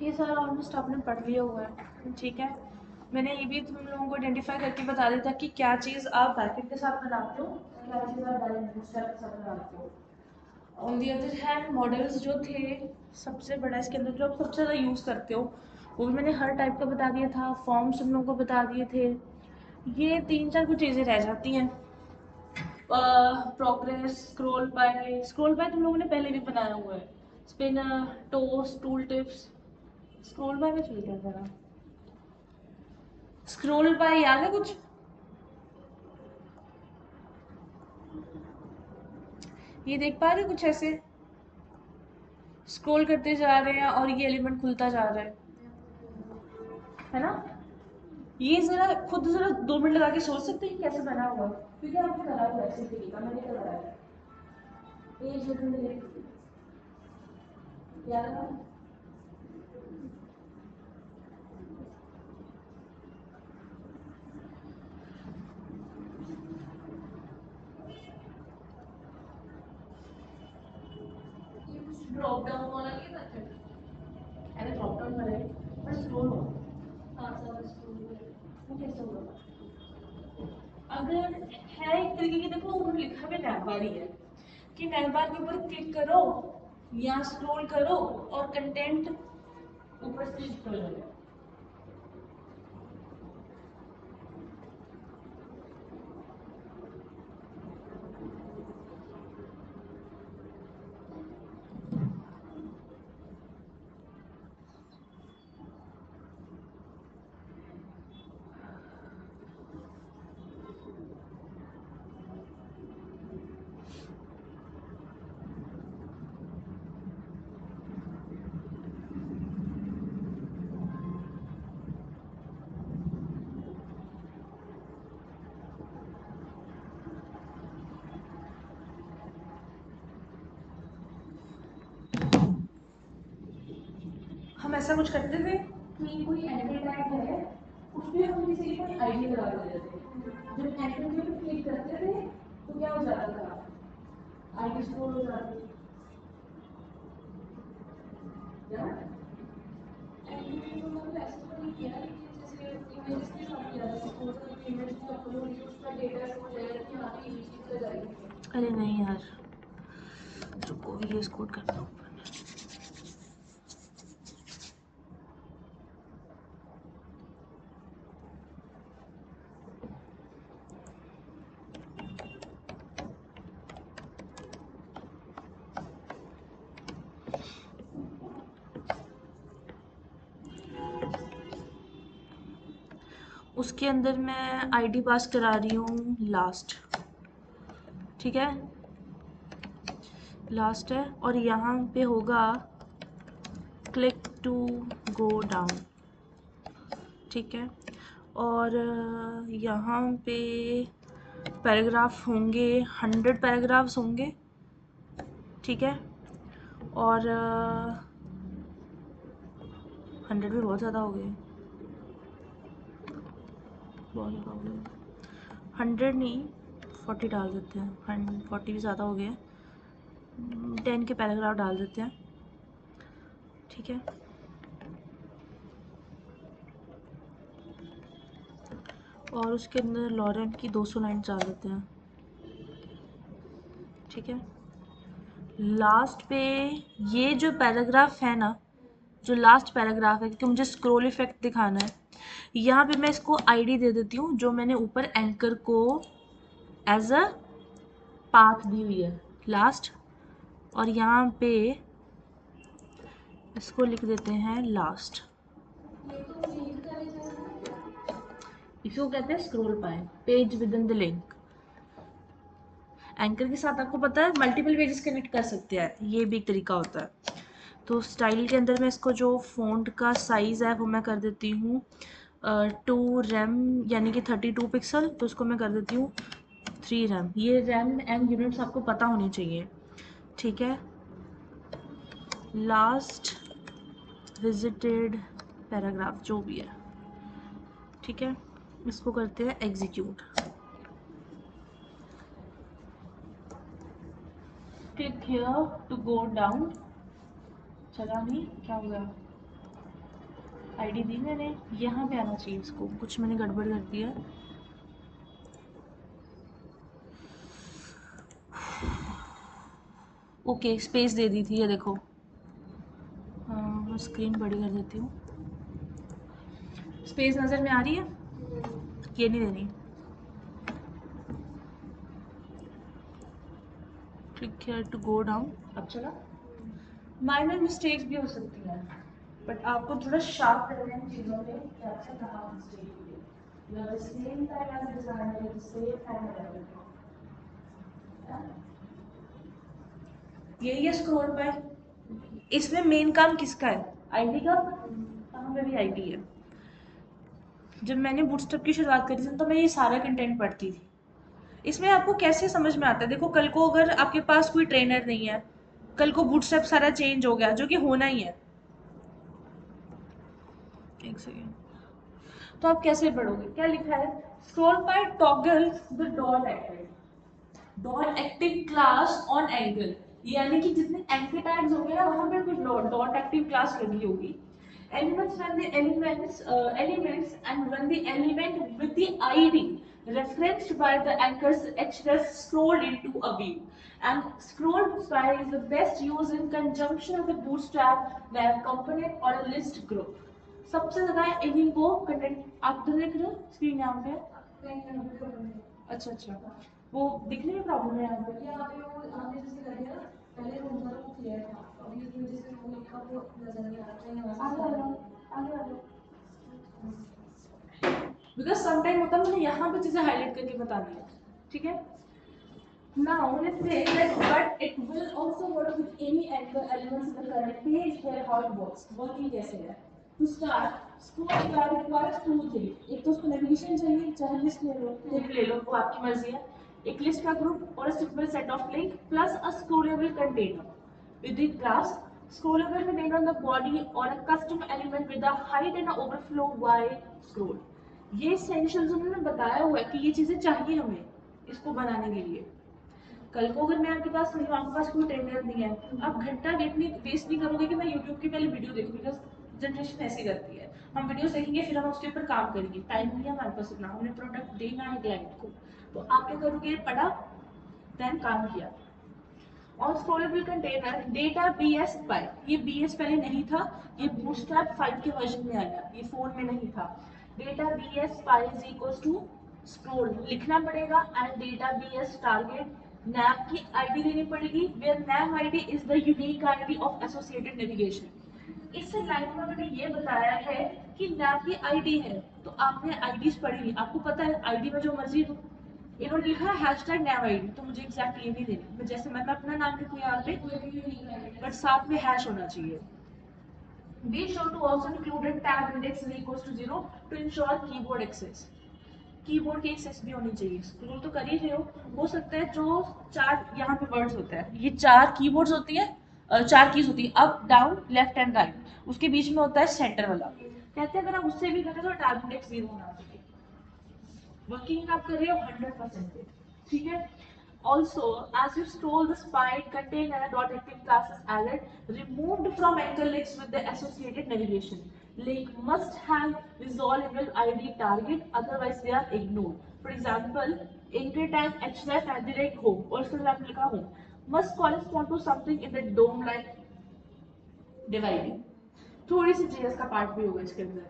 ये सारा ऑलमोस्ट आपने पढ़ लिया हुआ है, ठीक है। मैंने ये भी तुम लोगों को आइडेंटिफाई करके बता दिया था कि क्या चीज़ आप ब्रैकेट के साथ बनाते हो और क्या चीज़ आप डायरेक्ट बूटस्ट्रैप के साथ बनाते हो। On the other hand models जो थे, सबसे बड़ा इसके अंदर जो आप सबसे ज़्यादा यूज़ करते हो वो भी मैंने हर टाइप का बता दिया था, फॉर्म्स तुम लोगों को बता दिए थे। ये 3-4 कुछ चीज़ें रह जाती हैं। प्रोग्रेस, स्क्रोल बाय तुम लोगों ने पहले भी बनाया हुआ है। Spinner, toast, tooltips. Scrollspy में चल गया जरा, स्क्रोल बाय याद है कुछ? ये देख पा रहे हो कुछ ऐसे स्क्रॉल करते जा रहे हैं और ये एलिमेंट खुलता जा रहा है ना? ये जरा खुद जरा 2 मिनट लगा के सोच सकते हैं कैसे बना हुआ है, क्योंकि आपने करा हुआ है ऐसे तरीका, मैंने कराया है। एक मिनट याद है? ड्रॉप डाउन वाला ये मेथड, अरे ड्रॉप डाउन वाला है पर स्क्रॉल हो, हाँ सर स्क्रॉल वो कैसे होगा? अगर है एक तरीके की, देखो उन्होंने लिखा भी नैवबार ही है कि नैवबार के ऊपर क्लिक करो या स्क्रॉल करो और कंटेंट ऊपर से शिफ्ट हो जाएगा। हम ऐसा कुछ करते थे कि कोई एंकर टैग है उस पर हम किसी की कोई आईडी लगा देते थे, जब एंकर के ऊपर क्लिक करते थे तो क्या हो जाता था, आईडी स्टोर हो जाती थी। क्या एंकर को मतलब ऐसा तो नहीं किया, लेकिन जैसे इमेजेस के साथ किया था, सपोज अगर इमेज को अपलोड किया उसका डेटा शो हो जाएगा कि हाँ ये चीज़ का जाएगी। अरे नहीं यार, रुको VS कोड करता हूँ। उसके अंदर मैं आईडी पास करा रही हूँ लास्ट, ठीक है, लास्ट है। और यहाँ पे होगा क्लिक टू गो डाउन, ठीक है। और यहाँ पे पैराग्राफ होंगे, 100 पैराग्राफ्स होंगे, ठीक है। और 100 भी बहुत ज़्यादा हो गए, बहुत ज़्यादा हो गए। 100 नहीं, 40 डाल देते हैं, 40 भी ज़्यादा हो गए, 10 के पैराग्राफ डाल देते हैं, ठीक है। और उसके अंदर लॉरेन की 200 लाइन डाल देते हैं, ठीक है। लास्ट पे ये जो पैराग्राफ है ना, जो लास्ट पैराग्राफ है, क्योंकि मुझे स्क्रॉल इफेक्ट दिखाना है, यहाँ पे मैं इसको आईडी दे देती हूँ जो मैंने ऊपर एंकर को एज अ पाथ दी हुई है, लास्ट। और यहाँ पे इसको लिख देते हैं लास्ट। इसको कहते हैं scrollspy, page within the link. Anchor के साथ आपको पता है मल्टीपल पेजेस कनेक्ट कर सकते हैं, ये भी एक तरीका होता है। तो स्टाइल के अंदर मैं इसको जो फ़ॉन्ट का साइज़ है वो मैं कर देती हूँ 2 रैम यानी कि 32 पिक्सल, तो उसको मैं कर देती हूँ 3 रैम। ये रैम एंड यूनिट्स आपको पता होनी चाहिए, ठीक है। लास्ट विजिटेड पैराग्राफ जो भी है, ठीक है, इसको करते हैं execute. Click here to go down, चला नहीं, क्या हो गया? आईडी दी मैंने, यहाँ पे आना चाहिए इसको, कुछ मैंने गड़बड़ कर दिया है। ओके स्पेस दे दी थी, ये देखो। हाँ मैं स्क्रीन बड़ी कर देती हूँ। स्पेस नज़र में आ रही है, ये नहीं देनी। Click here to go down. अब चला। माइनर मिस्टेक्स भी हो सकती हैं, बट आपको थोड़ा शार्प रहना है चीज़ों में कि आपसे कहाँ मिस्टेक हुई है। You have the same time as designer, you have the same time as everything. यही है स्क्रॉल पर। इसमें मेन काम किसका है? आईडी का। कहाँ पे भी आईडी है। जब मैंने बूटस्ट्रैप की शुरुआत करी थी तो मैं ये सारा कंटेंट पढ़ती थी। इसमें आपको कैसे समझ में आता है? देखो कल को अगर आपके पास कोई ट्रेनर नहीं है, कल को बूटस्ट्रैप सारा चेंज हो गया, जो कि होना ही है। एक सेकेंड। तो आप कैसे पढ़ोगे? क्या लिखा है? Scrollspy toggle the dot active class on angle, यानी कि जितने एंकर टैग्स होंगे ना वहां पर कुछ डॉट एक्टिव क्लास लगी होगी। Elements when the elements and when the element with the ID referenced by the anchors href scrolled into a view, and scroll by is the best used in conjunction with the bootstrap web component or a list group. सबसे ज्यादा इन्हीं को content आप तो देख रहे हो screen यहाँ पे। अच्छा वो दिखने में प्रॉब्लम है यहाँ पे वो आपने जैसे कर दिया ना, पहले वो उनका वो क्लियर था, अभी इसमें जैसे वो लिखा वो नजर नहीं आ रहा है। आगे बिकॉज समटाइम होता है मैंने यहाँ पे चीजें हाईलाइट करके बतानी है, ठीक है। Now let's say that but it will also work with any anchor elements in the current page. Here how it works, working कैसे है? To start, scroll bar requires two things. एक तो उसको नेविगेशन चाहिए, चाहे लिस्ट ले लो, tip ले लो, वो आपकी मर्जी है। एक लिस्ट का ग्रुप और a simple set of link plus a scrollable container with the class scrollable container on the body or a custom element with a height and a overflow y scroll. ये essentials उन्होंने बताया हुआ है कि ये चीजें चाहिए हमें इसको बनाने के लिए। कल को अगर मैं आपके पास नहीं हूँ, आपके पास कोई ट्रेनर नहीं है, आप घंटा वेस्ट नहीं करोगे कि मैं यूट्यूब की पहले वीडियो देखूँ, बिकॉज जनरेशन ऐसी करती है। हम वीडियो देखेंगे फिर हम उसके ऊपर काम करेंगे, टाइम नहीं है हमारे पास इतना, हमने प्रोडक्ट देना है क्लाइंट को। तो आप क्या करोगे? पढ़ा देन काम किया। और स्क्रॉलेबल कंटेनर डेटा BS पाई, ये BS पहले नहीं था, ये बूटस्ट्रैप 5 के वर्जन में आया, ये 4 में नहीं था। Data BS spy is equal to scroll लिखना पड़ेगा and data BS target nav की आईडी देनी पड़ेगी, where nav ID is the unique ID of associated navigation. इस लाइन में मैंने ये बताया है कि नैप की आईडी है, तो आपने आईडीज पढ़ी, आपको पता है आईडी में जो मर्जी हो। इन्होंने लिखा है हैशटैग नैप आईडी, तो मुझे एग्जैक्ट ये नहीं देनी, मैं जैसे मैं अपना नाम लिखूँ यहाँ पे, बट साथ में हैश होना चाहिए। Be sure to also include a tab index is equals to 0 to ensure keyboard access. Keyboard की एक्सेस भी होनी चाहिए। स्क्रॉल तो कर ही रहे हो सकता है जो चार यहाँ पे वर्ड्स होते हैं, ये चार कीबोर्ड्स होती है, चार कीज होती है, up down left and right, उसके बीच में होता है सेंटर वाला। कहते हैं अगर आप उससे भी करें तो टैब इंडेक्स 0 होना चाहिए। वर्किंग आप कर रहे हो 100%, ठीक है। Also, as you scroll the spine container dot active class is added, removed from anchor links with the associated navigation. Link must have resolvable ID target, otherwise they are ignored. For example, anchor tag href @home और उसके बाद लिखा home must correspond to something in the DOM-like dividing. थोड़ी सी JS का part भी होगा इसके अंदर।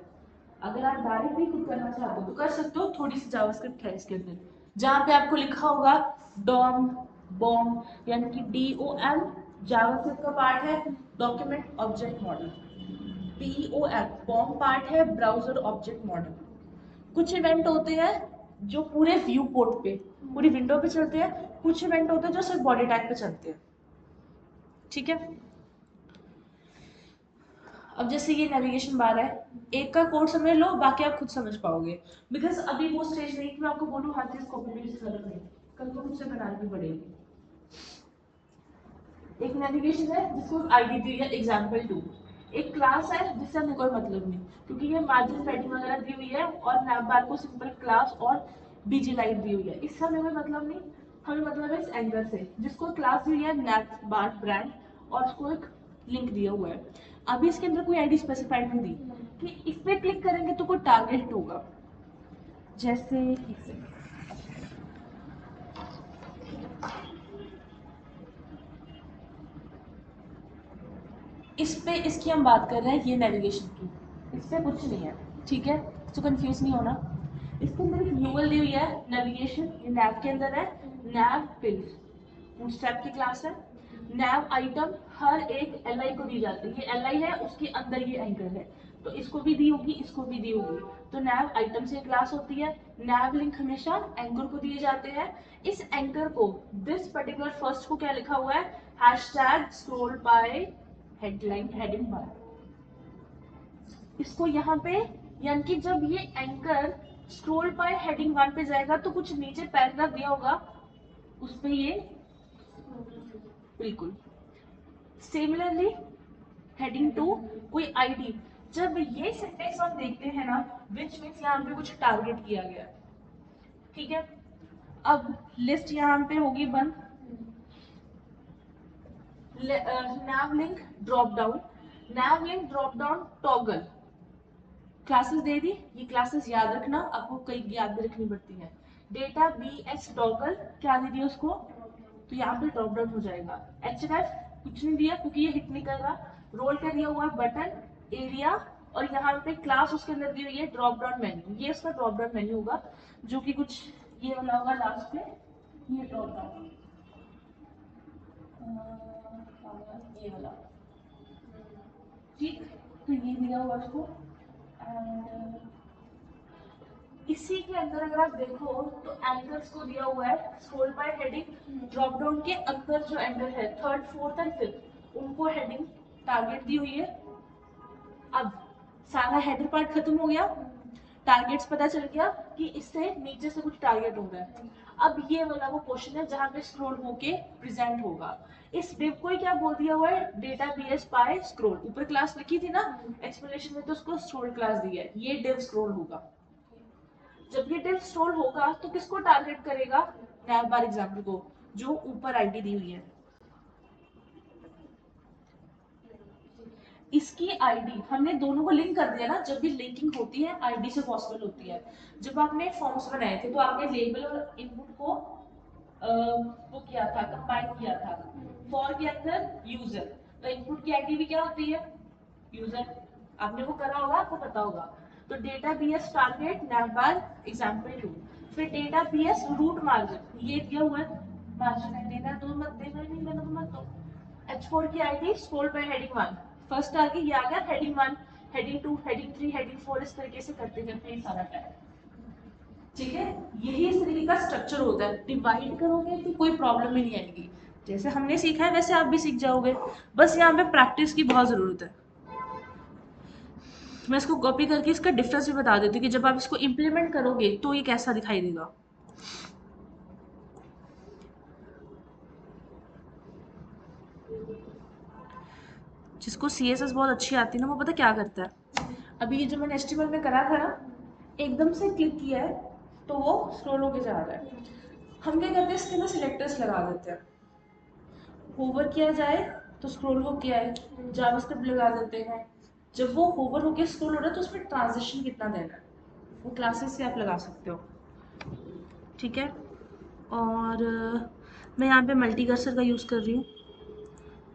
अगर आप डायरेक्ट भी खुद करना चाहते हो तो कर सकते हो, थोड़ी सी जावास्क्रिप्ट है इसके अंदर, जहाँ पे आपको लिखा होगा डॉम बॉम, यानी कि DOM जावास्क्रिप्ट का पार्ट है, document object model. POM BOM part है, ब्राउजर ऑब्जेक्ट मॉडल। कुछ इवेंट होते हैं जो पूरे व्यू पोर्ट पे, पूरी विंडो पे चलते हैं, कुछ इवेंट होते हैं जो सिर्फ बॉडी टैग पे चलते हैं, ठीक है। अब जैसे ये नेविगेशन बार है, एक का कोड समझ लो, बाकी आप खुद समझ पाओगे, बिकॉज अभी वो स्टेज नहीं कि मैं आपको बोलूँ हर चीज कॉपी पेस्ट कर रही, कल को मुझसे बनानी पड़ेगी। एक नेविगेशन है जिसको आईडी दी है example2, एक क्लास है जिससे हमें कोई मतलब नहीं, क्योंकि ये मार्जिन पैडिंग वगैरह दी हुई है और नैप बार को सिंपल क्लास और बीजी लाइट दी हुई है, इससे हमें कोई मतलब नहीं। हमें मतलब है इस एंकर से, जिसको क्लास दी हुई है नैप बार ब्रांड और उसको एक लिंक दिया हुआ है। अभी इसके अंदर कोई आईडी स्पेसिफाइड नहीं दी, कि इस पे क्लिक करेंगे तो कोई टारगेट होगा, जैसे इस पे, इसकी हम बात कर रहे हैं, ये नेविगेशन की, इस पे कुछ नहीं है, ठीक है, तो कंफ्यूज नहीं होना। इसके अंदर एक यूएल दी हुई है नेविगेशन, ये नैव के अंदर है, नैव पिन बूटस्ट्रैप की क्लास है। नैव आइटम हर एक एल आई को दी जाती है, ये एल आई है, उसके अंदर ये एंकर है, तो इसको भी दी होगी, इसको भी दी होगी, तो नैव आइटम से क्लास होती है। नैव लिंक हमेशा एंकर को दिए जाते हैं। इस एंकर को, दिस पर्टिकुलर फर्स्ट को क्या लिखा हुआ है, hashtag scroll by headline heading bar, इसको यहाँ पे, यानी कि जब ये एंकर स्क्रॉल बाय हेडिंग 1 पे जाएगा तो कुछ नीचे पैराग्राफ दिया होगा, उस पे ये बिल्कुल। सिमिलरली हेडिंग 2 कोई आईडी, जब ये सेंटेंस हम देखते हैं ना, विच मीन्स यहाँ पे कुछ टारगेट किया गया, ठीक है। अब लिस्ट यहाँ पे होगी बंद, nav link drop down, nav link drop down toggle, classes दे दी, ये क्लासेस याद रखना, आपको कई याद भी रखनी पड़ती है। डेटा बी एस टॉगल क्या दे दिया उसको, तो यहाँ पे ड्रॉप डाउन हो जाएगा। एच कुछ नहीं दिया क्योंकि ये हिट नहीं कर रहा। रोल क्या दिया हुआ है, बटन एरिया, और यहाँ पे क्लास उसके अंदर दी हुई है ड्रॉप डाउन मेन्यू, ये उसका ड्रॉप डाउन मेन्यू होगा, जो कि कुछ ये वाला होगा लास्ट में, ये ड्रॉप डाउन ये वाला, ठीक, तो ये दिया हुआ उसको। एंड इसी के अंदर अगर आप देखो तो एंकर्स को दिया हुआ है scroll bye heading, drop down के अंदर जो एंकर है थर्ड फोर्थ एंड फिफ्थ, उनको हेडिंग टारगेट दी हुई है। अब सारा हेडर पार्ट खत्म हो गया, टारगेट्स पता चल गया कि इससे नीचे से कुछ टारगेट हो रहा है। अब ये वाला वो क्वेश्चन है जहां पे स्क्रॉल होके प्रेजेंट होगा। इस डिव को क्या बोल दिया हुआ है, डेटा बीएस बाय स्क्रॉल, ऊपर क्लास लिखी थी ना एक्सप्लेनेशन में, तो उसको स्क्रॉल क्लास दी है, ये डिव स्क्रॉल होगा। जब ये डिव स्क्रॉल होगा तो किसको टारगेट करेगा, नैव बार एग्जाम्पल को, जो ऊपर आईडी दी हुई है। इसकी आईडी हमने दोनों को लिंक कर दिया ना, जब भी लिंकिंग होती है आईडी से पॉसिबल होती है। जब आपने फॉर्म्स बनाए थे तो आपने लेबल और इनपुट को वो किया था, कंबाइन किया था। फॉर के अंदर यूजर, तो इनपुट की आईडी भी क्या होती है, यूजर, आपने वो करा होगा, आपको पता होगा। तो डेटा बीएस टारगेट नैवबार एग्जाम्पल 2, फिर डेटा बीएस रूट मार्जिन, ये दिया हुआ है, मार्जिन है, देना दो मत देना, नहीं देना तो मत दो। H4 की ID scroll bye heading 1, first आ गई, ये आ गया हेडिंग 1, हेडिंग 2, हेडिंग 3, हेडिंग 4, इस तरीके से करते करते ये सारा टैग, ठीक है। यही इस तरीके का स्ट्रक्चर होता है, डिवाइड करोगे तो कोई प्रॉब्लम ही नहीं आएगी, जैसे हमने सीखा है वैसे आप भी सीख जाओगे, बस यहाँ पे प्रैक्टिस की बहुत ज़रूरत है। मैं इसको कॉपी करके इसका डिफरेंस भी बता देती हूँ कि जब आप इसको इम्प्लीमेंट करोगे तो ये कैसा दिखाई देगा। जिसको CSS बहुत अच्छी आती है ना, वो पता क्या करता है, अभी ये जो मैंने HTML में करा था ना, एकदम से क्लिक किया है तो वो स्क्रॉल होके जा रहा है। हम क्या करते हैं, इसके अंदर सिलेक्टर्स लगा देते हैं, होवर किया जाए तो स्क्रॉल होके आए, जावास्क्रिप्ट लगा देते हैं, जब वो होवर होके स्क्रॉल हो रहा है तो उसमें ट्रांजिशन कितना देना है, वो क्लासेस से आप लगा सकते हो, ठीक है। और मैं यहाँ पे मल्टी कर्सर का यूज़ कर रही हूँ,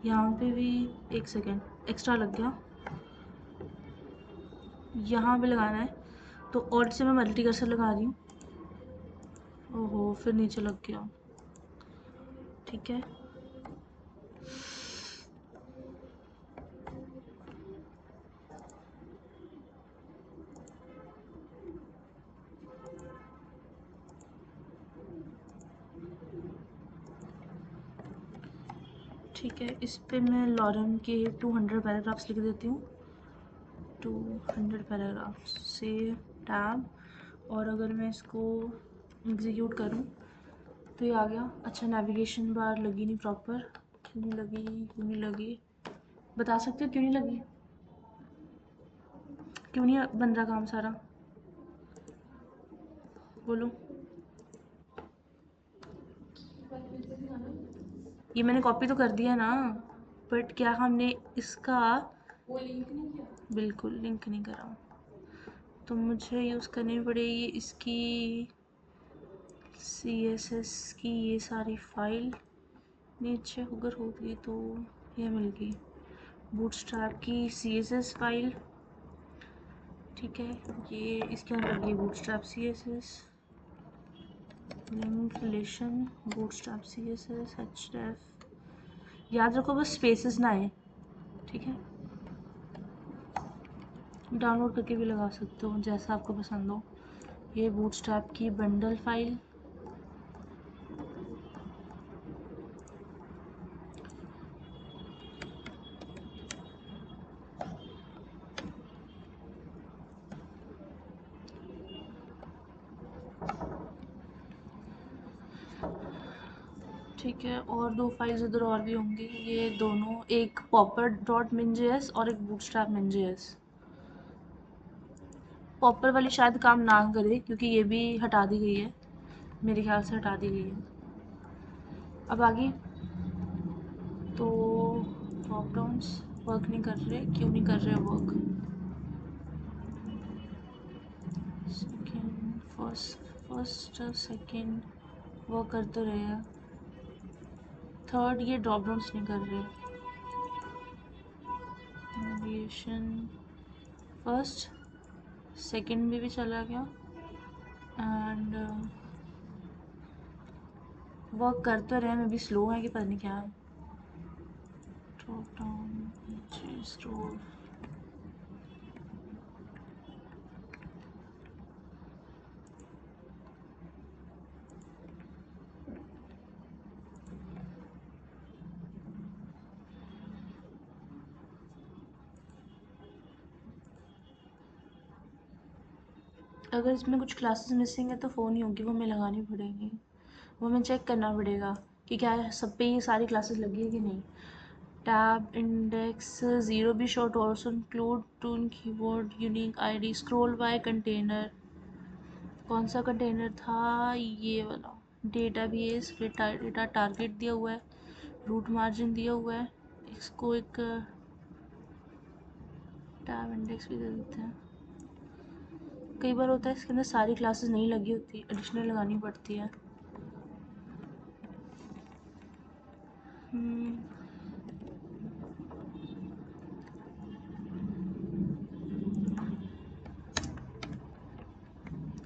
यहाँ पे भी एक सेकेंड एक्स्ट्रा लग गया, यहाँ पे लगाना है तो ऑल्ट से मैं मल्टी कर्सर लगा रही हूँ, ओहो फिर नीचे लग गया, ठीक है। ठीक है, इस पे मैं लॉरेन के 200 पैराग्राफ्स लिख देती हूँ, 200 पैराग्राफ्स से टैब, और अगर मैं इसको एग्जीक्यूट करूँ तो ये आ गया। अच्छा, नेविगेशन बार लगी नहीं प्रॉपर, क्यों नहीं लगी, क्यों नहीं लगी, बता सकते हो क्यों नहीं लगी, क्यों नहीं बन रहा काम सारा, बोलो। ये मैंने कॉपी तो कर दिया ना, बट क्या हमने इसका वो लिंक नहीं किया, बिल्कुल लिंक नहीं करा, तो मुझे यूज़ करनी पड़ेगी इसकी CSS की ये सारी फाइल। नीचे अगर होगी तो ये मिल गई बूटस्ट्रैप की CSS फाइल, ठीक है। ये इसके अंदर ये bootstrap CSS link relation bootstrap CSS href, याद रखो बस स्पेसेस ना आए, ठीक है। डाउनलोड करके भी लगा सकते हो जैसा आपको पसंद हो। ये बूटस्ट्रैप की बंडल फाइल, ठीक है। और दो फाइल्स इधर और भी होंगी, ये दोनों, एक पॉपर डॉट min.js और एक बूटस्ट्रैप min.js। पॉपर वाली शायद काम ना करे क्योंकि ये भी हटा दी गई है, मेरे ख्याल से हटा दी गई है। अब आगे तो ड्रॉप डाउन्स वर्क नहीं कर रहे, क्यों नहीं कर रहे work? Second first second work कर तो रहे हैं, थर्ड ये ड्रॉप डाउन्स नहीं कर रहे। नेविगेशन फर्स्ट सेकेंड में भी चला गया एंड वर्क कर तो रहे हैं, मे भी स्लो है कि पता नहीं क्या है। ड्रॉप डाउन स्क्रोल, अगर इसमें कुछ क्लासेस मिसिंग है तो फ़ोन ही होगी, वो हमें लगानी पड़ेगी, वो हमें चेक करना पड़ेगा कि क्या है सब पे ये सारी क्लासेस लगी है कि नहीं। टैब इंडेक्स ज़ीरो भी शो टू ऑल्सो इंक्लूड टून keyboard unique ID scroll bye container, कौन सा कंटेनर था ये वाला, डेटाबेस डेटा टारगेट दिया हुआ है, रूट मार्जिन दिया हुआ है, इसको एक टैब इंडेक्स भी दे देते हैं। कई बार होता है इसके अंदर सारी क्लासेस नहीं लगी होती, एडिशनल लगानी पड़ती है।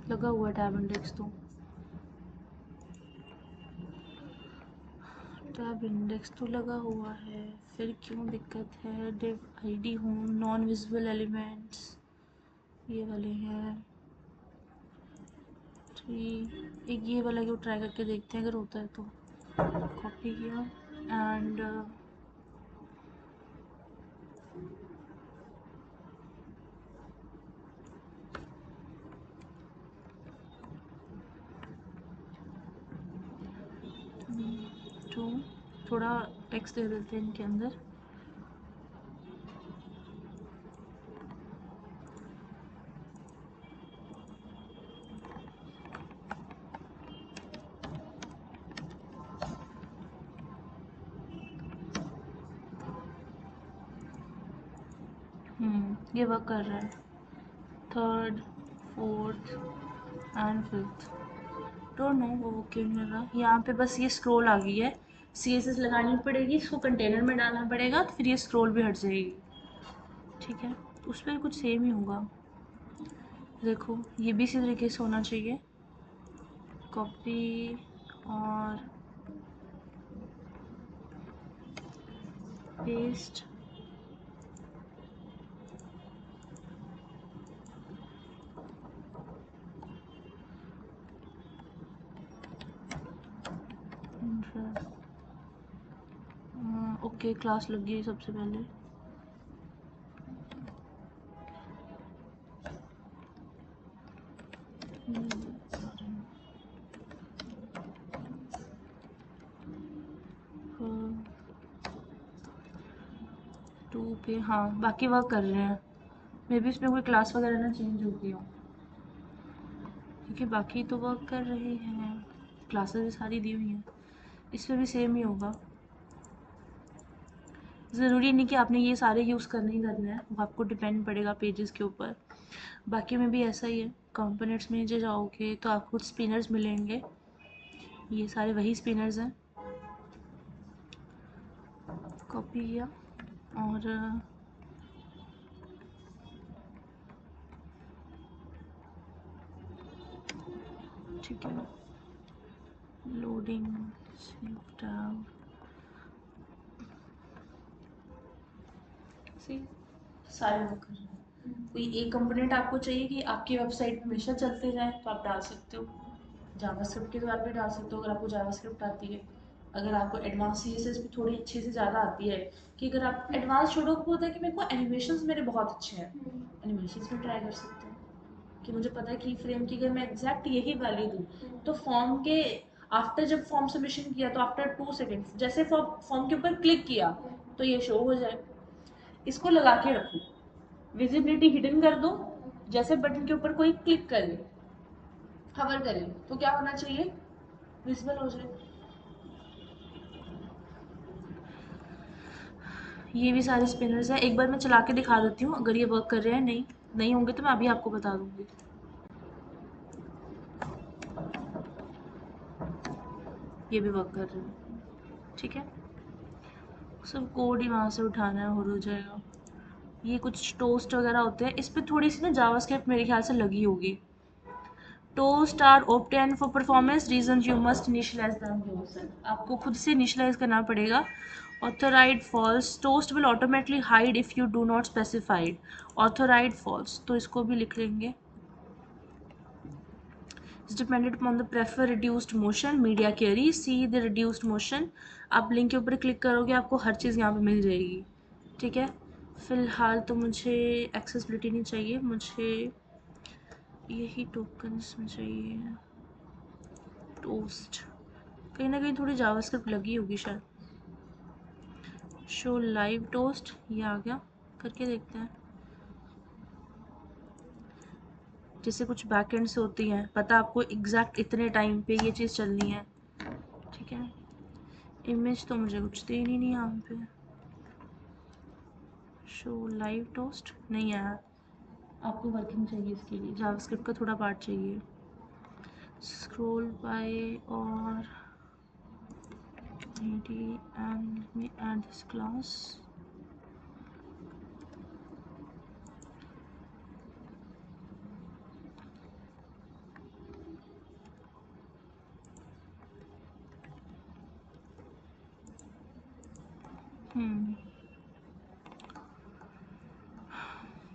लगा हुआ है टैब इंडेक्स, तो टैब इंडेक्स तो लगा हुआ है, फिर क्यों दिक्कत है? Div ID home non visible elements ये वाले हैं। एक ये वाला क्यों ट्राई करके देखते हैं, अगर होता है तो। कॉपी किया एंड तो थोड़ा टेक्स्ट दे देते हैं इनके अंदर। ये वर्क कर रहा है, third fourth and fifth, don't know वो क्यों नहीं कर रहा। यहाँ पे बस ये स्क्रॉल आ गई है, CSS लगानी पड़ेगी, इसको कंटेनर में डालना पड़ेगा, तो फिर ये स्क्रॉल भी हट जाएगी, ठीक है। उस पर कुछ सेम ही होगा, देखो ये भी इसी तरीके से होना चाहिए, कॉपी और पेस्ट, ओके क्लास लग गई सबसे पहले। टू पे हाँ बाकी वर्क कर रहे हैं, मे बी इसमें कोई क्लास वगैरह ना चेंज हो गई हो, क्योंकि बाकी तो वर्क कर रहे हैं, क्लासेस भी सारी दी हुई हैं, इस पर भी सेम ही होगा। ज़रूरी नहीं कि आपने ये सारे यूज़ करने ही करने हैं, वो आपको डिपेंड पड़ेगा पेजेस के ऊपर। बाकी में भी ऐसा ही है, कंपोनेंट्स में जो जाओगे तो आपको कुछ स्पिनर्स मिलेंगे, ये सारे वही स्पिनर्स हैं। कॉपी किया और ठीक है, लोडिंग सारे वर्क कर रहे हैं। कोई एक कंपोनेंट आपको चाहिए कि आपकी वेबसाइट में हमेशा चलते जाए तो आप डाल सकते हो, जावास्क्रिप्ट के द्वारा भी डाल सकते हो अगर आपको जावास्क्रिप्ट आती है। अगर आपको एडवांस सीएसएस भी थोड़ी अच्छे से ज़्यादा आती है, कि अगर आप एडवांस छोड़ो को होता है कि मेरे को एनिमेशंस मेरे बहुत अच्छे हैं, एनिमेशंस में ट्राई कर सकते हैं कि मुझे पता है की फ्रेम की अगर मैं एग्जैक्ट यही वैल्यू दूँ तो फॉर्म के आफ्टर, जब फॉर्म सबमिशन किया तो आफ्टर 2 सेकेंड्स जैसे फॉर्म के ऊपर क्लिक किया तो ये शो हो जाए। इसको लगा के रखो, विजिबिलिटी हिडन कर दो, जैसे बटन के ऊपर कोई क्लिक करे, हवर करे तो क्या होना चाहिए, विजिबल हो जाए। ये भी सारे स्पिनर्स हैं, एक बार मैं चला के दिखा देती हूँ अगर ये वर्क कर रहे हैं। नहीं नहीं होंगे तो मैं अभी आपको बता दूंगी। ये भी वर्क कर रहे हैं, ठीक है। सब कोड ही वहाँ से उठाना है और हो जाएगा। ये कुछ टोस्ट वगैरह होते हैं, इस पर थोड़ी सी ना जावास्क्रिप्ट मेरे ख्याल से लगी होगी। Toast are obtained for performance reasons you must initialize them yourself, आपको खुद से इनिशियलाइज करना पड़ेगा। ऑथोराइड false, toast will automatically hide if you do not specified, ऑथोराइड false, तो इसको भी लिख लेंगे। Depended upon the prefer reduced motion media query, see the reduced motion. आप लिंक के ऊपर क्लिक करोगे आपको हर चीज़ यहाँ पे मिल जाएगी, ठीक है। फ़िलहाल तो मुझे एक्सेसिबिलिटी नहीं चाहिए, मुझे यही टोकन्स में चाहिए। टोस्ट कहीं ना कहीं थोड़ी जावास्क्रिप्ट लगी होगी शायद। शो लाइव टोस्ट, ये आ गया, करके देखते हैं। जैसे कुछ बैकएंड से होती हैं, पता आपको एग्जैक्ट इतने टाइम पे ये चीज़ चलनी है, ठीक है। इमेज तो मुझे कुछ देनी नहीं यहाँ पे। शो लाइव टोस्ट नहीं आया, आपको वर्किंग चाहिए इसके लिए, जावास्क्रिप्ट का थोड़ा पार्ट चाहिए। स्क्रॉल बाय और id and let me add this class.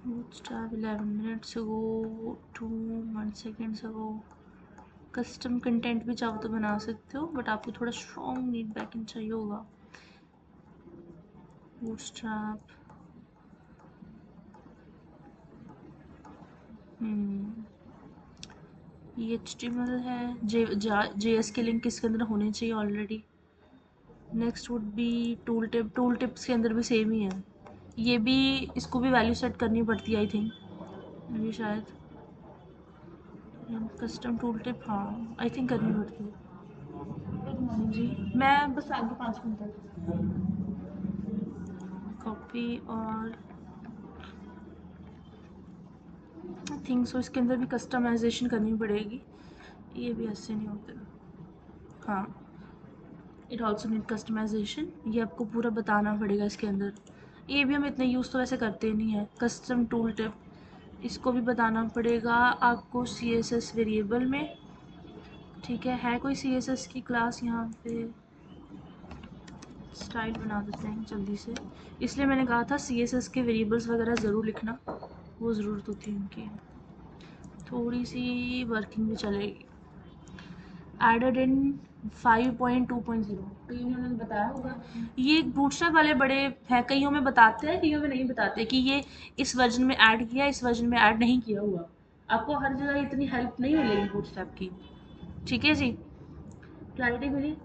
Bootstrap 11 minutes ago, 2 seconds ago। Custom content भी चाहो तो बना सकते हो, बट आपको थोड़ा स्ट्रॉन्ग नीड बैकएंड चाहिए होगा। बूटस्ट्रैप ये HTML है, JS के लिंक इसके अंदर होने चाहिए already. Next would be tool tip, tool tips के अंदर भी सेम ही है, ये भी इसको भी वैल्यू सेट करनी पड़ती है आई थिंक, ये शायद कस्टम टूल टिप, हाँ आई थिंक करनी पड़ती है। गुड मॉर्निंग जी, मैं बस आगे 5 मिनट तक। कॉपी और आई थिंक सो इसके अंदर भी कस्टमाइजेशन करनी पड़ेगी, ये भी ऐसे नहीं होता। हाँ, इट ऑल्सो नीड कस्टमाइजेशन, ये आपको पूरा बताना पड़ेगा इसके अंदर। ये भी हम इतने यूज़ तो वैसे करते नहीं हैं। कस्टम टूल टिप, इसको भी बताना पड़ेगा आपको CSS वेरिएबल में, ठीक है कोई CSS की क्लास यहाँ पे। स्टाइल बना देते हैं जल्दी से, इसलिए मैंने कहा था CSS के वेरिएबल्स वगैरह ज़रूर लिखना, वो ज़रूरत होती है उनकी। थोड़ी सी वर्किंग भी चलेगी। एडेड इन 5.2.0, कईयों ने बताया होगा, ये बूटस्ट्रैप वाले बड़े हैं, कईयों में बताते हैं कईयों में नहीं बताते कि ये इस वर्जन में ऐड किया, इस वर्जन में ऐड नहीं किया हुआ। आपको हर जगह इतनी हेल्प नहीं मिलेगी बूटस्ट्रैप की, ठीक है जी। क्लैरिटी मिली,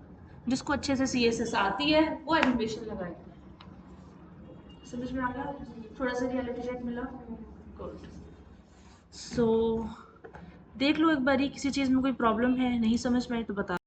जिसको अच्छे से CSS आती है वो एनिमेशन लगाए, समझ में आ गया, थोड़ा सा रियलिटी चेक मिला, गुड। सो देख लो एक बारी, किसी चीज़ में कोई प्रॉब्लम है नहीं समझ में आई तो बता।